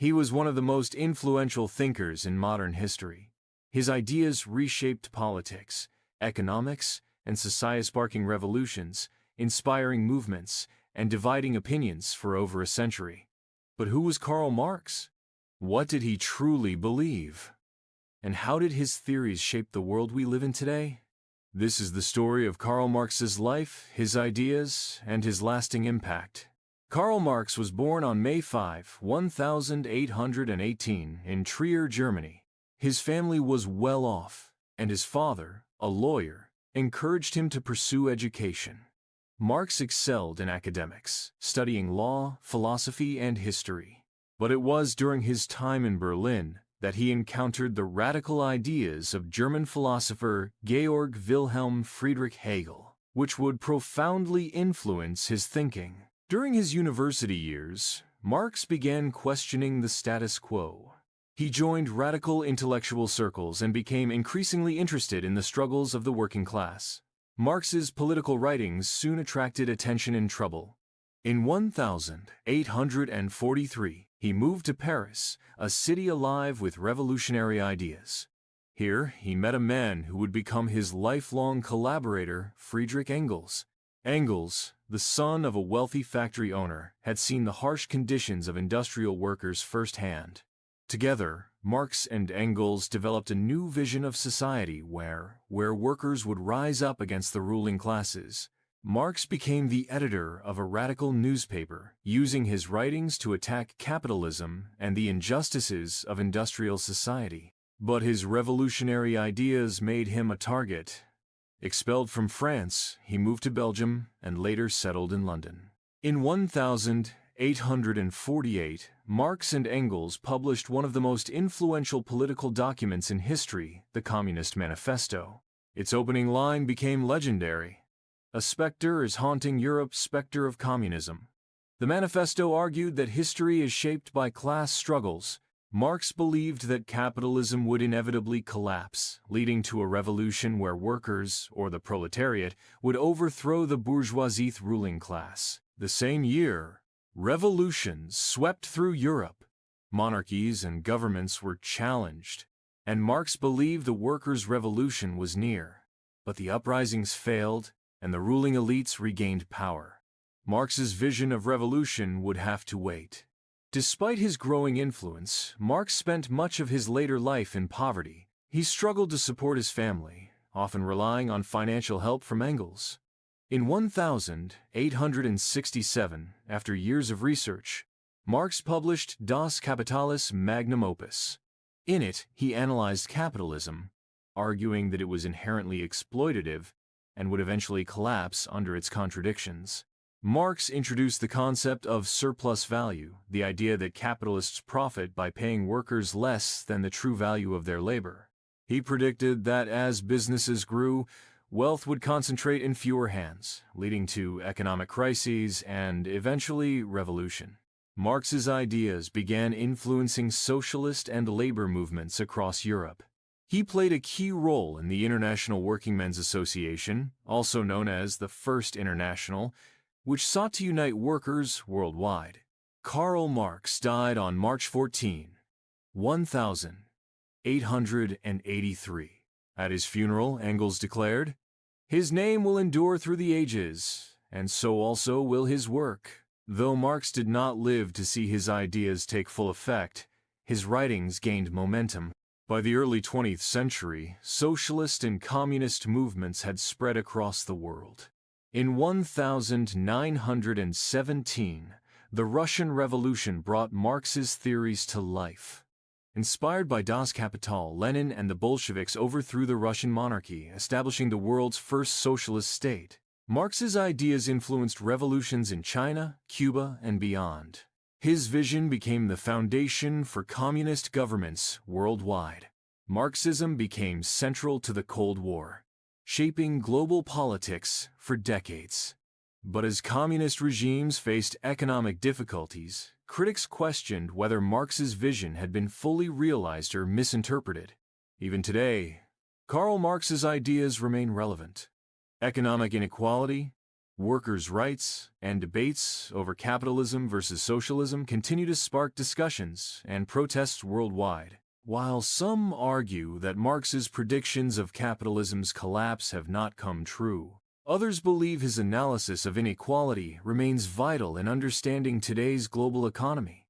He was one of the most influential thinkers in modern history. His ideas reshaped politics, economics, and society, sparking revolutions, inspiring movements, and dividing opinions for over a century. But who was Karl Marx? What did he truly believe? And how did his theories shape the world we live in today? This is the story of Karl Marx's life, his ideas, and his lasting impact. Karl Marx was born on May 5, 1818, in Trier, Germany. His family was well off, and his father, a lawyer, encouraged him to pursue education. Marx excelled in academics, studying law, philosophy, and history. But it was during his time in Berlin that he encountered the radical ideas of German philosopher Georg Wilhelm Friedrich Hegel, which would profoundly influence his thinking. During his university years, Marx began questioning the status quo. He joined radical intellectual circles and became increasingly interested in the struggles of the working class. Marx's political writings soon attracted attention and trouble. In 1843, he moved to Paris, a city alive with revolutionary ideas. Here, he met a man who would become his lifelong collaborator, Friedrich Engels. Engels, the son of a wealthy factory owner, had seen the harsh conditions of industrial workers firsthand. Together, Marx and Engels developed a new vision of society where workers would rise up against the ruling classes. Marx became the editor of a radical newspaper, using his writings to attack capitalism and the injustices of industrial society. But his revolutionary ideas made him a target. Expelled from France, he moved to Belgium and later settled in London. In 1848, Marx and Engels published one of the most influential political documents in history, the Communist Manifesto. Its opening line became legendary: "A specter is haunting Europe, specter of communism." The manifesto argued that history is shaped by class struggles. Marx believed that capitalism would inevitably collapse, leading to a revolution where workers, or the proletariat, would overthrow the bourgeoisie ruling class. The same year, revolutions swept through Europe. Monarchies and governments were challenged, and Marx believed the workers' revolution was near. But the uprisings failed, and the ruling elites regained power. Marx's vision of revolution would have to wait. Despite his growing influence, Marx spent much of his later life in poverty. He struggled to support his family, often relying on financial help from Engels. In 1867, after years of research, Marx published Das Kapitalis magnum opus. In it, he analyzed capitalism, arguing that it was inherently exploitative and would eventually collapse under its contradictions. Marx introduced the concept of surplus value, the idea that capitalists profit by paying workers less than the true value of their labor. He predicted that as businesses grew, wealth would concentrate in fewer hands, leading to economic crises and, eventually, revolution. Marx's ideas began influencing socialist and labor movements across Europe. He played a key role in the International Workingmen's Association, also known as the First International, which sought to unite workers worldwide. Karl Marx died on March 14, 1883. At his funeral, Engels declared, "His name will endure through the ages, and so also will his work." Though Marx did not live to see his ideas take full effect, his writings gained momentum. By the early 20th century, socialist and communist movements had spread across the world. In 1917, the Russian Revolution brought Marx's theories to life. Inspired by Das Kapital, Lenin and the Bolsheviks overthrew the Russian monarchy, establishing the world's first socialist state. Marx's ideas influenced revolutions in China, Cuba, and beyond. His vision became the foundation for communist governments worldwide. Marxism became central to the Cold War, shaping global politics for decades. But as communist regimes faced economic difficulties, critics questioned whether Marx's vision had been fully realized or misinterpreted. Even today, Karl Marx's ideas remain relevant. Economic inequality, workers' rights, and debates over capitalism versus socialism continue to spark discussions and protests worldwide. While some argue that Marx's predictions of capitalism's collapse have not come true, others believe his analysis of inequality remains vital in understanding today's global economy.